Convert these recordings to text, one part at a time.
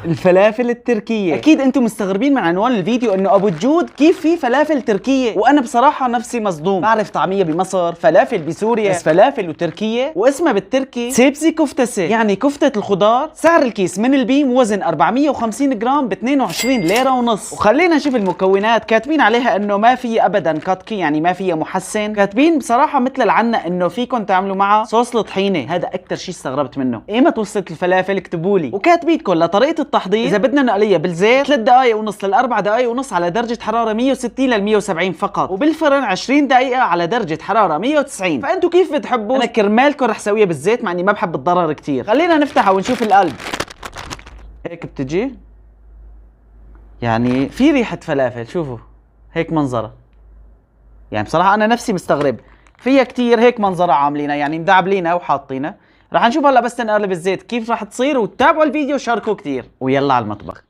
الفلافل التركية. اكيد انتم مستغربين من عنوان الفيديو انه ابو الجود كيف في فلافل تركية، وانا بصراحة نفسي مصدوم. بعرف طعمية بمصر، فلافل بسوريا، بس فلافل وتركية واسمها بالتركي سيبسي كفتسي، يعني كفتة الخضار. سعر الكيس من البيم وزن 450 جرام ب 22 ليرة ونص. وخلينا نشوف المكونات. كاتبين عليها انه ما في ابدا كاتكي، يعني ما فيها محسن. كاتبين بصراحة مثل العنة انه فيكم تعملوا معها صوص الطحينة، هذا اكثر شيء استغربت منه. ايمتى وصلت الفلافل اكتبوا لي. وكاتبين لكم لطريقة التحضير، اذا بدنا نقليها بالزيت 3 دقائق ونص ل 4 دقائق ونص على درجة حرارة 160 لل 170 فقط، وبالفرن 20 دقيقة على درجة حرارة 190. فانتوا كيف بتحبوا؟ انا كرمالكم رح سويها بالزيت مع اني ما بحب الضرر كثير. خلينا نفتحها ونشوف القلب. هيك بتجي، يعني في ريحة فلافل. شوفوا هيك منظرها، يعني بصراحة انا نفسي مستغرب فيها كثير. هيك منظرها عاملينها، يعني مدعبلينها وحاطينها. رح نشوف هلا بس تنقلب الزيت كيف رح تصير، وتابعوا الفيديو وشاركوا كثير، ويلا على المطبخ.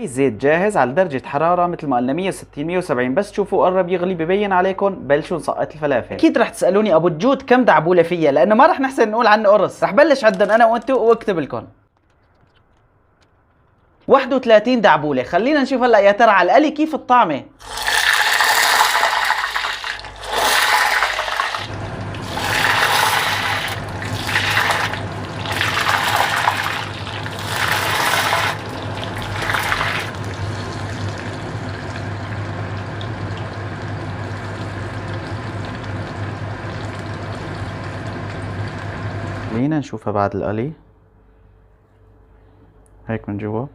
الزيت جاهز على درجة حرارة مثل ما قلنا 160 170. بس تشوفوا قرب يغلي ببين عليكم بلشوا نسقط الفلافل. اكيد رح تسألوني ابو الجود كم دعبولة فيها، لانه ما رح نحسن نقول عنه قرص. رح بلش عدن انا وانتو واكتب لكم 31 دعبولة. خلينا نشوف هلا يا ترى على القلي كيف الطعمة. خلينا نشوفها بعد القلي. هيك من جوا.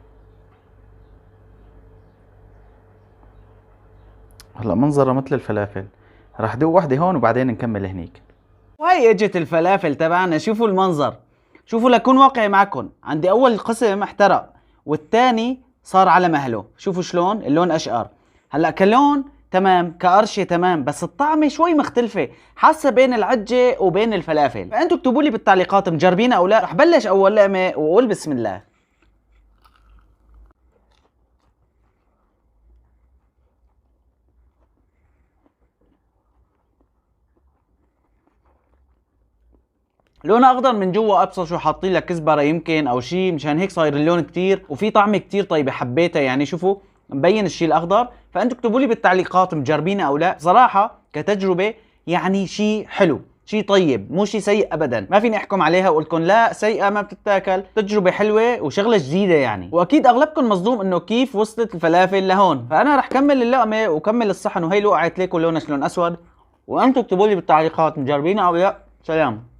هلا منظرها مثل الفلافل. رح دوق وحده هون وبعدين نكمل هنيك. وهي اجت الفلافل تبعنا. شوفوا المنظر، شوفوا لكون واقعي معكم. عندي اول قسم احترق والثاني صار على مهله. شوفوا شلون اللون اشقر. هلا كلون تمام، كقرشه تمام، بس الطعمه شوي مختلفه، حاسه بين العجه وبين الفلافل. فانتوا اكتبوا لي بالتعليقات مجربينها او لا. رح بلش اول لقمه واقول بسم الله. لونها اخضر من جوا، ابصر شو حاطين لك كزبره يمكن او شيء، مشان هيك صاير اللون كتير، وفي طعمه كتير طيبه حبيتها. يعني شوفوا مبين الشيء الاخضر. فانتوا اكتبوا لي بالتعليقات مجربينها او لا. بصراحه كتجربه يعني شيء حلو، شيء طيب، مو شيء سيء ابدا. ما فيني احكم عليها واقول لكم لا سيئه ما بتتاكل. تجربه حلوه وشغله جديده يعني. واكيد اغلبكم مصدوم انه كيف وصلت الفلافل لهون. فانا رح كمل اللقمه وكمل الصحن، وهي وقعت لكم لونها شلون اسود. وانتوا اكتبوا لي بالتعليقات مجربينها او لا. سلام.